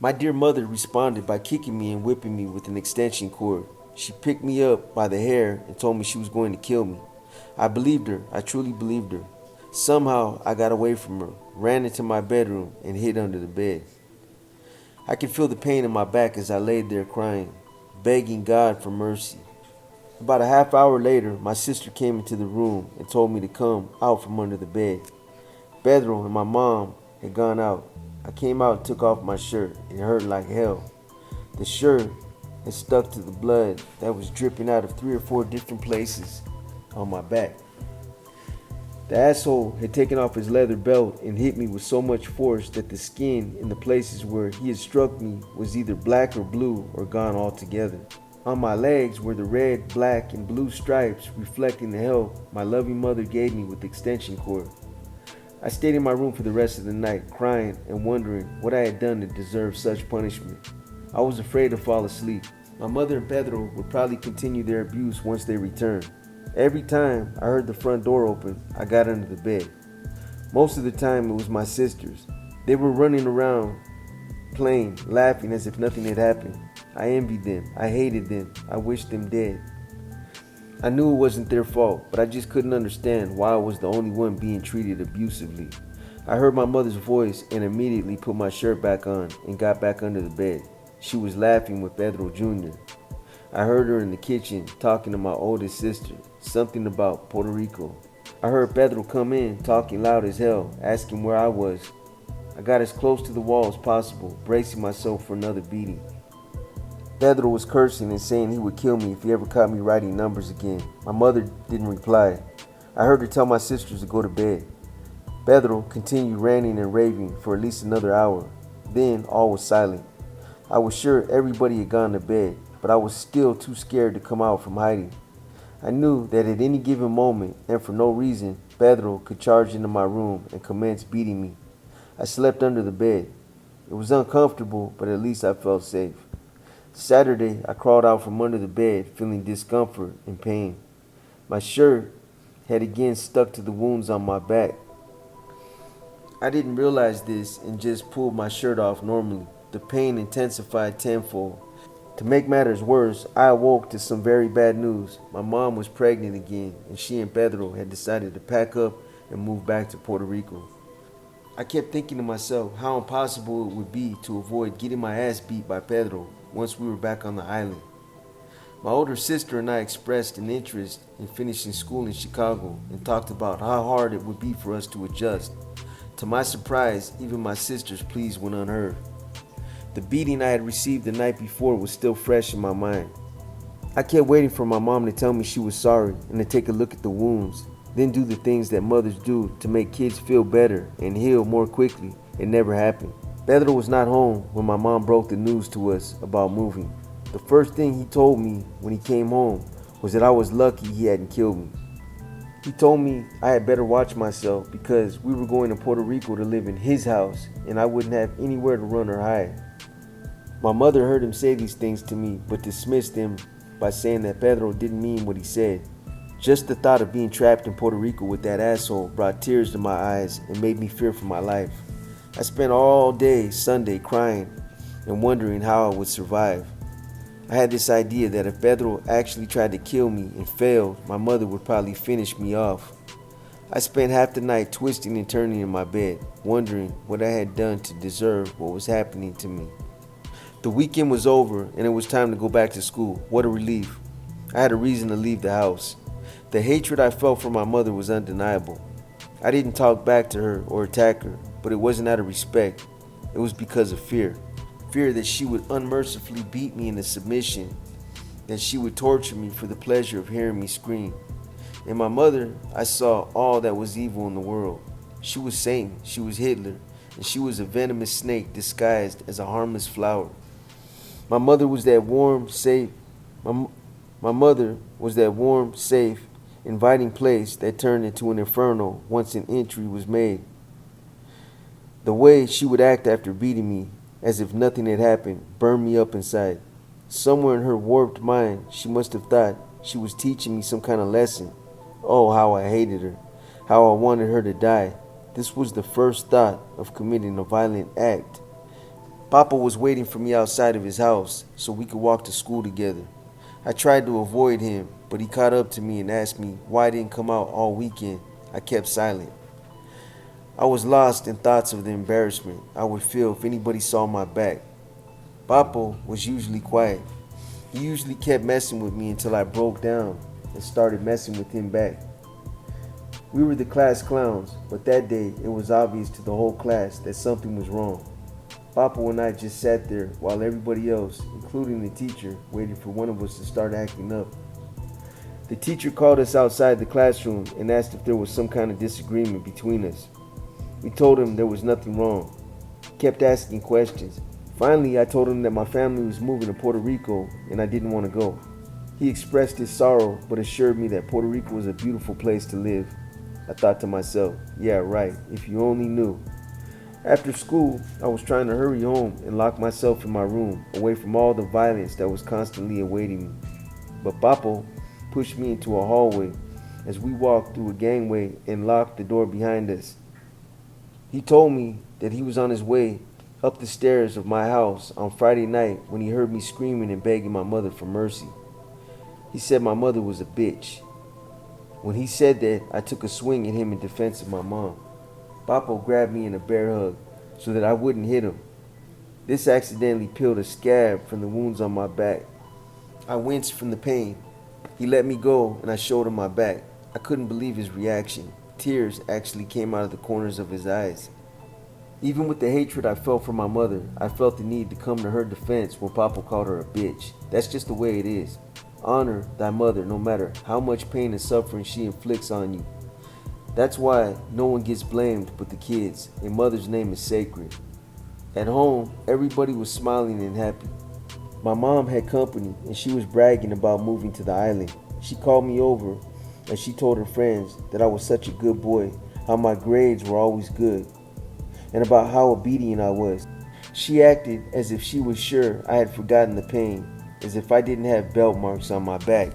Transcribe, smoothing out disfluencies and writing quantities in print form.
My dear mother responded by kicking me and whipping me with an extension cord. She picked me up by the hair and told me she was going to kill me. I believed her. I truly believed her. Somehow I got away from her, ran into my bedroom, and hid under the bed. I could feel the pain in my back as I laid there crying, begging God for mercy. About a half hour later, my sister came into the room and told me to come out from under the bed. Pedro and my mom had gone out. I came out and took off my shirt. It hurt like hell. The shirt had stuck to the blood that was dripping out of 3 or 4 different places on my back. The asshole had taken off his leather belt and hit me with so much force that the skin in the places where he had struck me was either black or blue or gone altogether. On my legs were the red, black, and blue stripes reflecting the help my loving mother gave me with the extension cord. I stayed in my room for the rest of the night, crying and wondering what I had done to deserve such punishment. I was afraid to fall asleep. My mother and Pedro would probably continue their abuse once they returned. Every time I heard the front door open, I got under the bed. Most of the time it was my sisters. They were running around, playing, laughing as if nothing had happened. I envied them. I hated them. I wished them dead. I knew it wasn't their fault, but I just couldn't understand why I was the only one being treated abusively. I heard my mother's voice and immediately put my shirt back on and got back under the bed. She was laughing with Pedro Jr. I heard her in the kitchen talking to my oldest sister, something about Puerto Rico. I heard Pedro come in talking loud as hell, asking where I was. I got as close to the wall as possible, bracing myself for another beating. Pedro was cursing and saying he would kill me if he ever caught me writing numbers again. My mother didn't reply. I heard her tell my sisters to go to bed. Pedro continued ranting and raving for at least another hour. Then all was silent. I was sure everybody had gone to bed, but I was still too scared to come out from hiding. I knew that at any given moment, and for no reason, Pedro could charge into my room and commence beating me. I slept under the bed. It was uncomfortable, but at least I felt safe. Saturday, I crawled out from under the bed, feeling discomfort and pain. My shirt had again stuck to the wounds on my back. I didn't realize this and just pulled my shirt off normally. The pain intensified tenfold. To make matters worse, I awoke to some very bad news. My mom was pregnant again, and she and Pedro had decided to pack up and move back to Puerto Rico. I kept thinking to myself how impossible it would be to avoid getting my ass beat by Pedro once we were back on the island. My older sister and I expressed an interest in finishing school in Chicago and talked about how hard it would be for us to adjust. To my surprise, even my sister's pleas went unheard. The beating I had received the night before was still fresh in my mind. I kept waiting for my mom to tell me she was sorry and to take a look at the wounds, then do the things that mothers do to make kids feel better and heal more quickly. It never happened. Pedro was not home when my mom broke the news to us about moving. The first thing he told me when he came home was that I was lucky he hadn't killed me. He told me I had better watch myself because we were going to Puerto Rico to live in his house and I wouldn't have anywhere to run or hide. My mother heard him say these things to me but dismissed him by saying that Pedro didn't mean what he said. Just the thought of being trapped in Puerto Rico with that asshole brought tears to my eyes and made me fear for my life. I spent all day Sunday crying and wondering how I would survive. I had this idea that if Pedro actually tried to kill me and failed, my mother would probably finish me off. I spent half the night twisting and turning in my bed, wondering what I had done to deserve what was happening to me. The weekend was over and it was time to go back to school. What a relief. I had a reason to leave the house. The hatred I felt for my mother was undeniable. I didn't talk back to her or attack her, but it wasn't out of respect. It was because of fear. Fear that she would unmercifully beat me into submission, that she would torture me for the pleasure of hearing me scream. In my mother, I saw all that was evil in the world. She was Satan, she was Hitler, and she was a venomous snake disguised as a harmless flower. My mother was that warm, safe, inviting place that turned into an inferno once an entry was made. The way she would act after beating me, as if nothing had happened, burned me up inside. Somewhere in her warped mind, she must have thought she was teaching me some kind of lesson. Oh, how I hated her, how I wanted her to die. This was the first thought of committing a violent act. Papa was waiting for me outside of his house so we could walk to school together. I tried to avoid him, but he caught up to me and asked me why I didn't come out all weekend. I kept silent. I was lost in thoughts of the embarrassment I would feel if anybody saw my back. Papa was usually quiet. He usually kept messing with me until I broke down and started messing with him back. We were the class clowns, but that day it was obvious to the whole class that something was wrong. Papa and I just sat there while everybody else, including the teacher, waited for one of us to start acting up. The teacher called us outside the classroom and asked if there was some kind of disagreement between us. We told him there was nothing wrong. He kept asking questions. Finally, I told him that my family was moving to Puerto Rico and I didn't want to go. He expressed his sorrow but assured me that Puerto Rico was a beautiful place to live. I thought to myself, yeah, right, if you only knew. After school, I was trying to hurry home and lock myself in my room, away from all the violence that was constantly awaiting me. But Papo pushed me into a hallway as we walked through a gangway and locked the door behind us. He told me that he was on his way up the stairs of my house on Friday night when he heard me screaming and begging my mother for mercy. He said my mother was a bitch. When he said that, I took a swing at him in defense of my mom. Papo grabbed me in a bear hug so that I wouldn't hit him. This accidentally peeled a scab from the wounds on my back. I winced from the pain. He let me go and I showed him my back. I couldn't believe his reaction. Tears actually came out of the corners of his eyes. Even with the hatred I felt for my mother, I felt the need to come to her defense when Papo called her a bitch. That's just the way it is. Honor thy mother no matter how much pain and suffering she inflicts on you. That's why no one gets blamed but the kids. A mother's name is sacred. At home, everybody was smiling and happy. My mom had company and she was bragging about moving to the island. She called me over and she told her friends that I was such a good boy, how my grades were always good, and about how obedient I was. She acted as if she was sure I had forgotten the pain, as if I didn't have belt marks on my back.